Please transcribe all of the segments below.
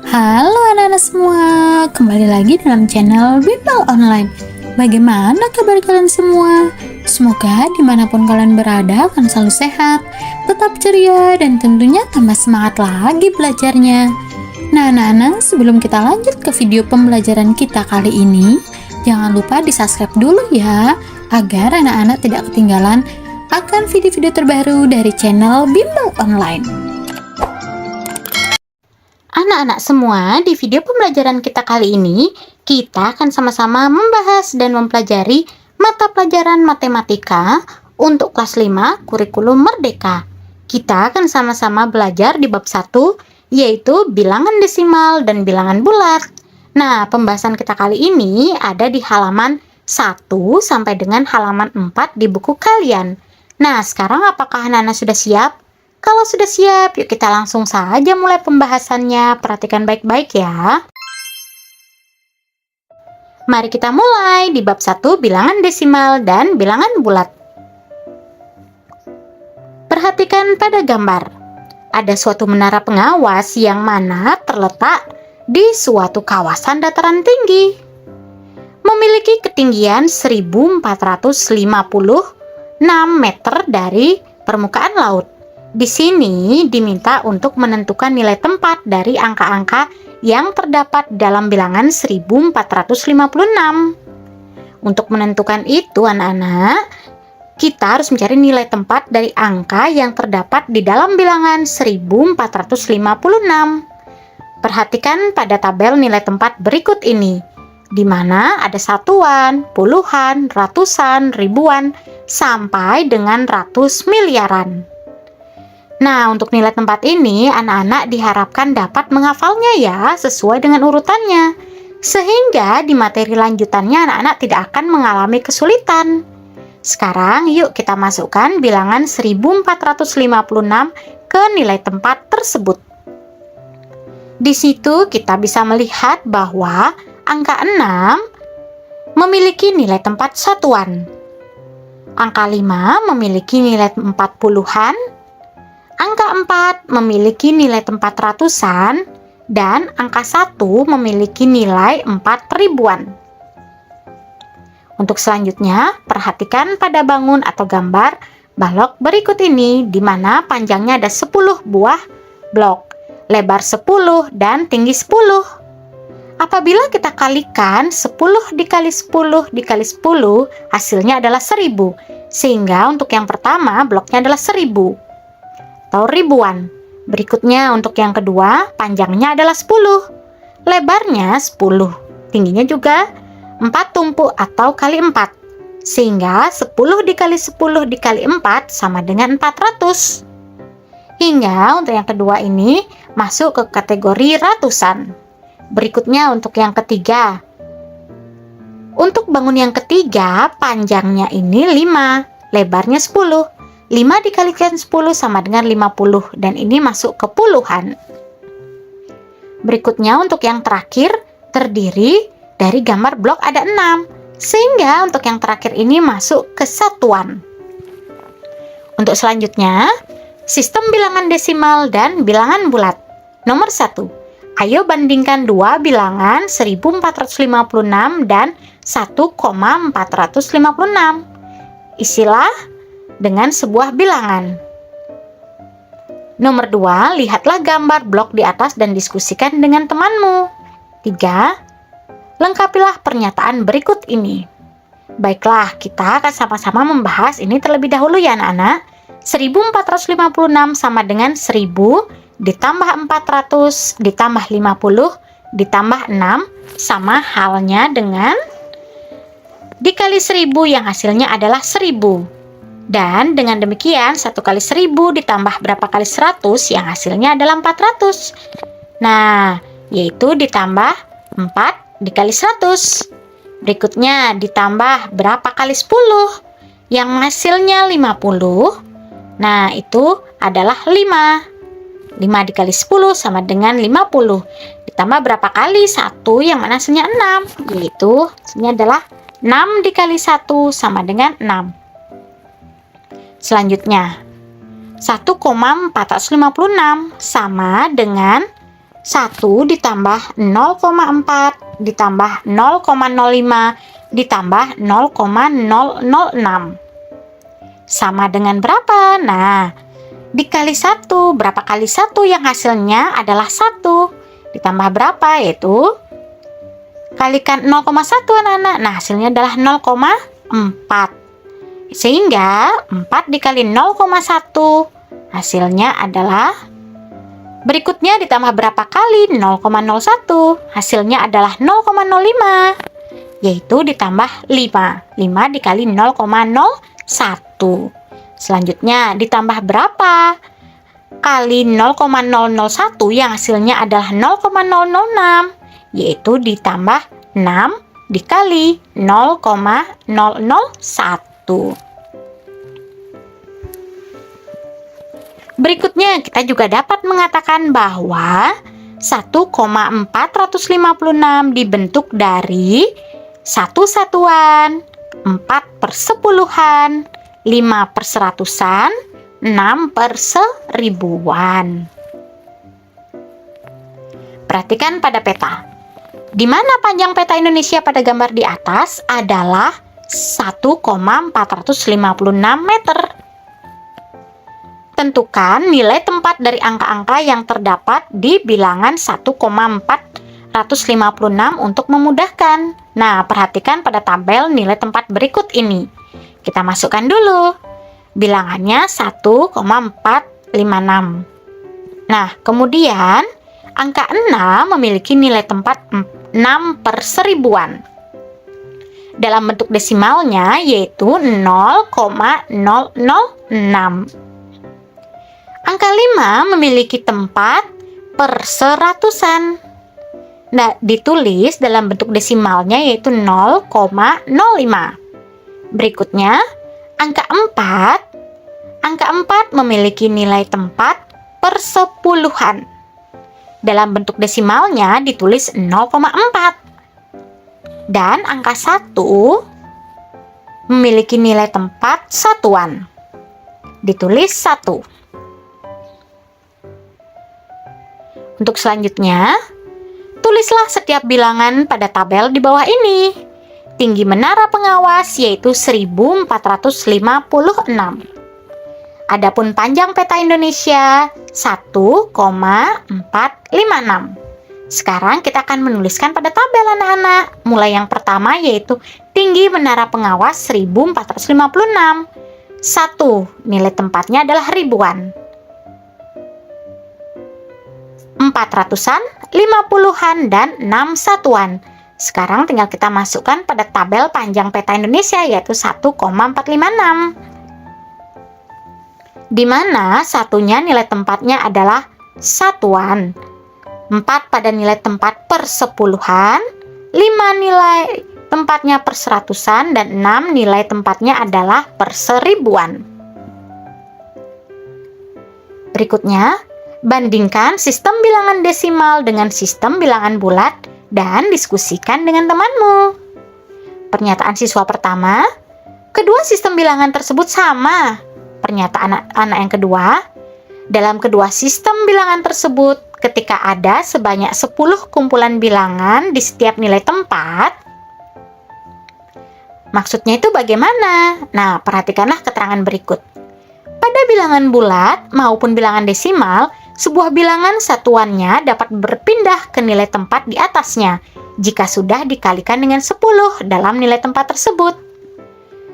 Halo anak-anak semua, kembali lagi dalam channel Bimbel Online. Bagaimana kabar kalian semua? Semoga dimanapun kalian berada akan selalu sehat, tetap ceria, dan tentunya tambah semangat lagi belajarnya. Nah anak-anak, sebelum kita lanjut ke video pembelajaran kita kali ini, jangan lupa di subscribe dulu ya, agar anak-anak tidak ketinggalan akan video-video terbaru dari channel Bimbel Online. Anak-anak semua, di video pembelajaran kita kali ini, kita akan sama-sama membahas dan mempelajari mata pelajaran matematika untuk kelas 5 kurikulum merdeka. Kita akan sama-sama belajar di bab 1, yaitu bilangan desimal dan bilangan bulat. Nah, pembahasan kita kali ini ada di halaman 1 sampai dengan halaman 4 di buku kalian. Nah, sekarang apakah anak-anak sudah siap? Kalau sudah siap, yuk kita langsung saja mulai pembahasannya. Perhatikan baik-baik ya. Mari kita mulai di bab 1 bilangan desimal dan bilangan bulat. Perhatikan pada gambar. Ada suatu menara pengawas yang mana terletak di suatu kawasan dataran tinggi. Memiliki ketinggian 1456 meter dari permukaan laut. Di sini diminta untuk menentukan nilai tempat dari angka-angka yang terdapat dalam bilangan 1456. Untuk menentukan itu anak-anak, kita harus mencari nilai tempat dari angka yang terdapat di dalam bilangan 1456. Perhatikan pada tabel nilai tempat berikut ini, di mana ada satuan, puluhan, ratusan, ribuan, sampai dengan ratus miliaran. Nah, untuk nilai tempat ini, anak-anak diharapkan dapat menghafalnya ya, sesuai dengan urutannya. Sehingga di materi lanjutannya anak-anak tidak akan mengalami kesulitan. Sekarang yuk kita masukkan bilangan 1456 ke nilai tempat tersebut. Di situ kita bisa melihat bahwa angka 6 memiliki nilai tempat satuan. Angka 5 memiliki nilai 40-an. Angka 4 memiliki nilai tempat ratusan, dan angka 1 memiliki nilai 4 ribuan. Untuk selanjutnya, perhatikan pada bangun atau gambar balok berikut ini, di mana panjangnya ada 10 buah blok, lebar 10 dan tinggi 10. Apabila kita kalikan 10 dikali 10 dikali 10, hasilnya adalah 1000. Sehingga untuk yang pertama, bloknya adalah 1000. Atau ribuan. Berikutnya untuk yang kedua, panjangnya adalah 10, lebarnya 10, tingginya juga 4 tumpuk atau kali 4, sehingga 10 dikali 10 dikali 4 sama dengan 400. Hingga untuk yang kedua ini masuk ke kategori ratusan. Berikutnya untuk yang ketiga. Untuk bangun yang ketiga, panjangnya ini 5, lebarnya 10. 5 dikalikan 10 sama dengan 50, dan ini masuk ke puluhan. Berikutnya untuk yang terakhir, terdiri dari gambar blok ada 6, sehingga untuk yang terakhir ini masuk ke satuan. Untuk selanjutnya, sistem bilangan desimal dan bilangan bulat. Nomor 1, ayo bandingkan dua bilangan 1456 dan 1,456. Isilah dengan sebuah bilangan. Nomor 2, lihatlah gambar blok di atas dan diskusikan dengan temanmu. 3, lengkapilah pernyataan berikut ini. Baiklah, kita akan sama-sama membahas ini terlebih dahulu ya anak-anak. 1456 sama dengan 1000 ditambah 400 ditambah 50 ditambah 6 sama halnya dengan dikali 1000 yang hasilnya adalah 1000. Dan dengan demikian 1 kali 1000 ditambah berapa kali 100 yang hasilnya adalah 400. Nah, yaitu ditambah 4 dikali 100. Berikutnya ditambah berapa kali 10 yang hasilnya 50. Nah, itu adalah 5. 5 dikali 10 sama dengan 50. Ditambah berapa kali 1 yang mana hasilnya 6, yaitu hasilnya adalah 6 dikali 1 sama dengan 6. Selanjutnya, 1,456 sama dengan 1 ditambah 0,4 ditambah 0,05 ditambah 0,006. Sama dengan berapa? Nah, dikali 1. Berapa kali 1 yang hasilnya adalah 1? Ditambah berapa? Yaitu kalikan 0,1 anak-anak. Nah, hasilnya adalah 0,4. Sehingga 4 dikali 0,1 hasilnya adalah berikutnya ditambah berapa kali 0,01? Hasilnya adalah 0,05. Yaitu ditambah 5. 5 dikali 0,01. Selanjutnya ditambah berapa kali 0,001 yang hasilnya adalah 0,006, yaitu ditambah 6 dikali 0,001. Berikutnya kita juga dapat mengatakan bahwa 1,456 dibentuk dari 1 satuan, 4 per sepuluhan, 5 per seratusan, 6 per seribuan. Perhatikan pada peta. Di mana panjang peta Indonesia pada gambar di atas adalah 1,456 meter. Tentukan nilai tempat dari angka-angka yang terdapat di bilangan 1,456 untuk memudahkan. Nah, perhatikan pada tabel nilai tempat berikut ini. Kita masukkan dulu. Bilangannya 1,456. Nah, kemudian angka 6 memiliki nilai tempat 6 per seribuan. Dalam bentuk desimalnya yaitu 0,006. Angka 5 memiliki tempat per seratusan. Nah, ditulis dalam bentuk desimalnya yaitu 0,05. Berikutnya, angka 4. Angka 4 memiliki nilai tempat per sepuluhan. Dalam bentuk desimalnya ditulis 0,4. Dan angka 1 memiliki nilai tempat satuan. Ditulis 1. Untuk selanjutnya, tulislah setiap bilangan pada tabel di bawah ini. Tinggi menara pengawas yaitu 1456. Adapun panjang peta Indonesia 1,456. Sekarang kita akan menuliskan pada tabel anak-anak. Mulai yang pertama yaitu tinggi menara pengawas 1456. 1. Nilai tempatnya adalah ribuan. 400-an, 50-an, dan 6 satuan. Sekarang tinggal kita masukkan pada tabel panjang peta Indonesia yaitu 1,456. Di mana satunya nilai tempatnya adalah satuan. 4 pada nilai tempat per sepuluhan, 5 nilai tempatnya per seratusan, dan 6 nilai tempatnya adalah per seribuan. Berikutnya, bandingkan sistem bilangan desimal dengan sistem bilangan bulat dan diskusikan dengan temanmu. Pernyataan siswa pertama, kedua sistem bilangan tersebut sama. Pernyataan anak yang kedua, dalam kedua sistem bilangan tersebut, ketika ada sebanyak 10 kumpulan bilangan di setiap nilai tempat, maksudnya itu bagaimana? Nah, perhatikanlah keterangan berikut. Pada bilangan bulat maupun bilangan desimal, sebuah bilangan satuannya dapat berpindah ke nilai tempat di atasnya jika sudah dikalikan dengan 10 dalam nilai tempat tersebut.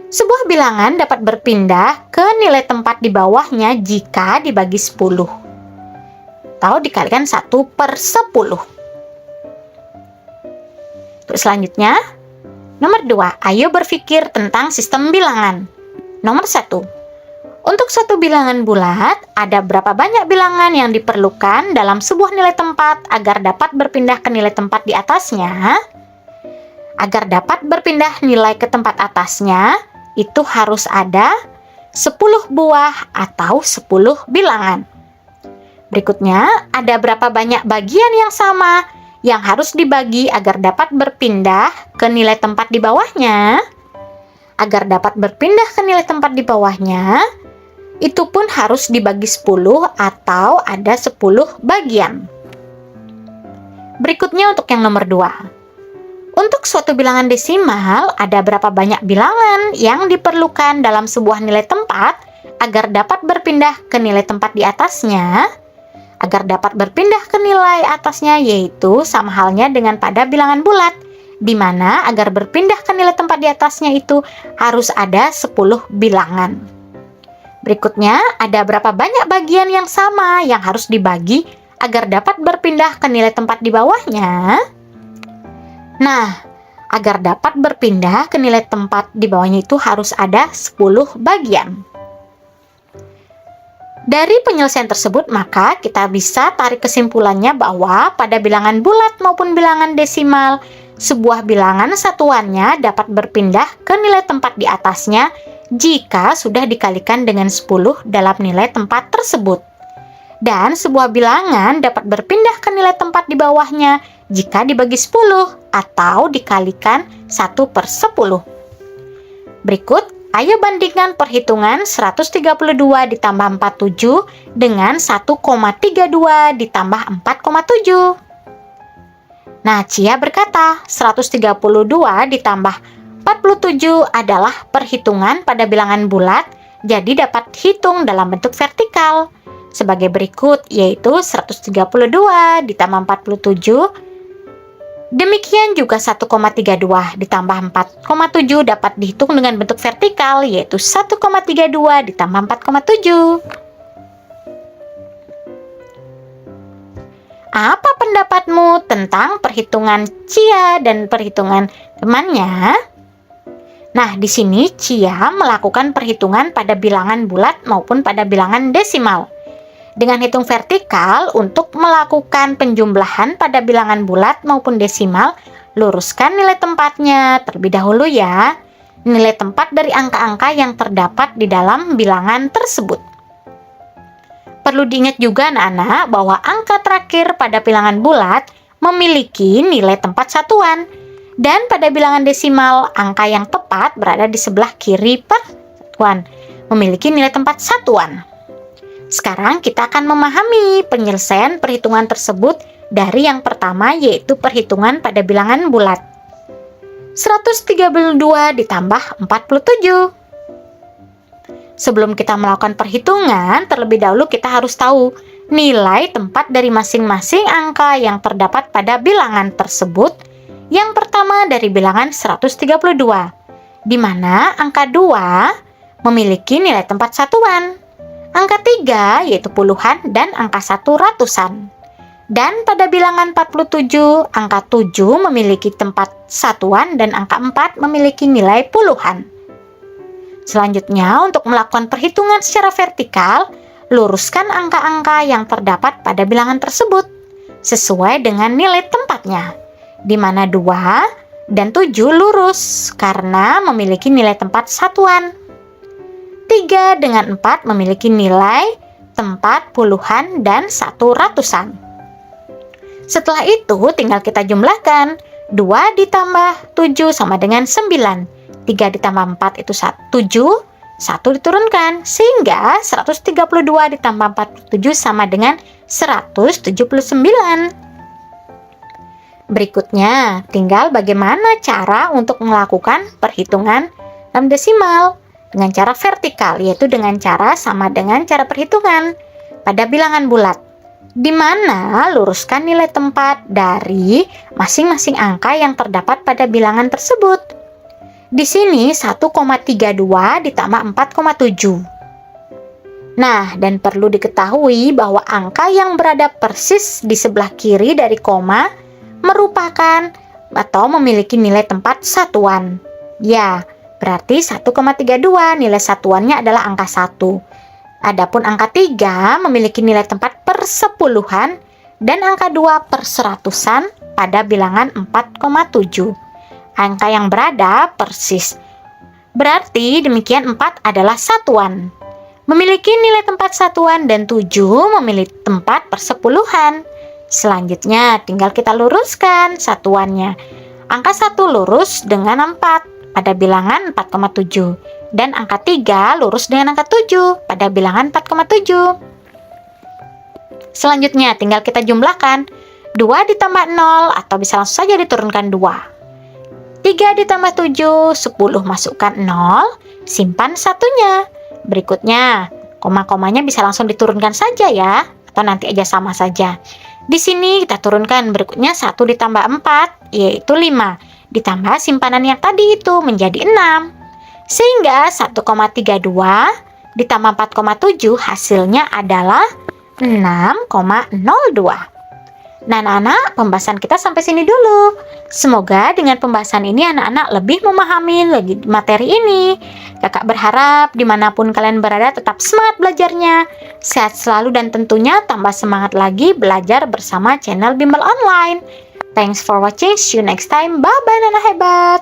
Sebuah bilangan dapat berpindah ke nilai tempat di bawahnya jika dibagi 10 atau dikalikan 1 per 10. Untuk selanjutnya, nomor 2, ayo berpikir tentang sistem bilangan. Nomor 1, untuk satu bilangan bulat, ada berapa banyak bilangan yang diperlukan dalam sebuah nilai tempat agar dapat berpindah ke nilai tempat di atasnya? Agar dapat berpindah nilai ke tempat atasnya, itu harus ada 10 buah atau 10 bilangan. Berikutnya, ada berapa banyak bagian yang sama yang harus dibagi agar dapat berpindah ke nilai tempat di bawahnya? Agar dapat berpindah ke nilai tempat di bawahnya, itu pun harus dibagi 10 atau ada 10 bagian. Berikutnya untuk yang nomor 2. Untuk suatu bilangan desimal, ada berapa banyak bilangan yang diperlukan dalam sebuah nilai tempat agar dapat berpindah ke nilai tempat di atasnya? Agar dapat berpindah ke nilai atasnya yaitu sama halnya dengan pada bilangan bulat, di mana agar berpindah ke nilai tempat di atasnya itu harus ada 10 bilangan. Berikutnya, ada berapa banyak bagian yang sama yang harus dibagi agar dapat berpindah ke nilai tempat di bawahnya? Nah, agar dapat berpindah ke nilai tempat di bawahnya itu harus ada 10 bagian. Dari penyelesaian tersebut, maka kita bisa tarik kesimpulannya bahwa pada bilangan bulat maupun bilangan desimal, sebuah bilangan satuannya dapat berpindah ke nilai tempat di atasnya jika sudah dikalikan dengan 10 dalam nilai tempat tersebut. Dan sebuah bilangan dapat berpindah ke nilai tempat di bawahnya jika dibagi 10 atau dikalikan 1/10. Berikut, ayo bandingkan perhitungan 132 ditambah 47 dengan 1,32 ditambah 4,7. Nah, Cia berkata 132 ditambah 47 adalah perhitungan pada bilangan bulat, jadi dapat hitung dalam bentuk vertikal. Sebagai berikut, yaitu 132 ditambah 47. Demikian juga 1,32 ditambah 4,7 dapat dihitung dengan bentuk vertikal, yaitu 1,32 ditambah 4,7. Apa pendapatmu tentang perhitungan Cia dan perhitungan temannya? Nah, di sini Cia melakukan perhitungan pada bilangan bulat maupun pada bilangan desimal. Dengan hitung vertikal, untuk melakukan penjumlahan pada bilangan bulat maupun desimal, luruskan nilai tempatnya terlebih dahulu ya. Nilai tempat dari angka-angka yang terdapat di dalam bilangan tersebut. Perlu diingat juga anak-anak bahwa angka terakhir pada bilangan bulat memiliki nilai tempat satuan. Dan pada bilangan desimal, angka yang tepat berada di sebelah kiri persatuan, memiliki nilai tempat satuan. Sekarang kita akan memahami penyelesaian perhitungan tersebut dari yang pertama, yaitu perhitungan pada bilangan bulat. 132 ditambah 47. Sebelum kita melakukan perhitungan, terlebih dahulu kita harus tahu nilai tempat dari masing-masing angka yang terdapat pada bilangan tersebut. Yang pertama dari bilangan 132, di mana angka 2 memiliki nilai tempat satuan. Angka 3 yaitu puluhan dan angka 1 ratusan. Dan pada bilangan 47, angka 7 memiliki tempat satuan dan angka 4 memiliki nilai puluhan. Selanjutnya, untuk melakukan perhitungan secara vertikal, luruskan angka-angka yang terdapat pada bilangan tersebut sesuai dengan nilai tempatnya, di mana 2 dan 7 lurus karena memiliki nilai tempat satuan. 3 dengan 4 memiliki nilai tempat puluhan dan 1 ratusan. Setelah itu tinggal kita jumlahkan. 2 ditambah 7 sama dengan 9. 3 ditambah 4 itu 7. 1 diturunkan sehingga 132 ditambah 47 sama dengan 179. Berikutnya, tinggal bagaimana cara untuk melakukan perhitungan dalam desimal. Dengan cara vertikal, yaitu dengan cara sama dengan cara perhitungan pada bilangan bulat, di mana luruskan nilai tempat dari masing-masing angka yang terdapat pada bilangan tersebut. Di sini 1,32 ditambah 4,7. Nah, dan perlu diketahui bahwa angka yang berada persis di sebelah kiri dari koma merupakan atau memiliki nilai tempat satuan. Ya, berarti 1,32 nilai satuannya adalah angka 1. Adapun angka 3 memiliki nilai tempat persepuluhan dan angka 2 perseratusan pada bilangan 4,7. Angka yang berada persis. Berarti demikian 4 adalah satuan. Memiliki nilai tempat satuan dan 7 memiliki tempat persepuluhan. Selanjutnya tinggal kita luruskan satuannya. Angka 1 lurus dengan 4. Pada bilangan 4,7 dan angka 3 lurus dengan angka 7 pada bilangan 4,7. Selanjutnya tinggal kita jumlahkan. 2 ditambah 0 atau bisa langsung saja diturunkan 2. 3 ditambah 7, 10 masukkan 0, simpan satunya. Berikutnya, koma-komanya bisa langsung diturunkan saja ya, atau nanti aja sama saja. Di sini kita turunkan berikutnya 1 ditambah 4, yaitu 5. Ditambah simpanan yang tadi itu menjadi 6. Sehingga 1,32 ditambah 4,7 hasilnya adalah 6,02. Nah, anak-anak, pembahasan kita sampai sini dulu. Semoga dengan pembahasan ini anak-anak lebih memahami lagi materi ini. Kakak berharap dimanapun kalian berada tetap semangat belajarnya. Sehat selalu dan tentunya tambah semangat lagi belajar bersama channel Bimbel Online. Thanks for watching. See you next time. Bye-bye, anak hebat.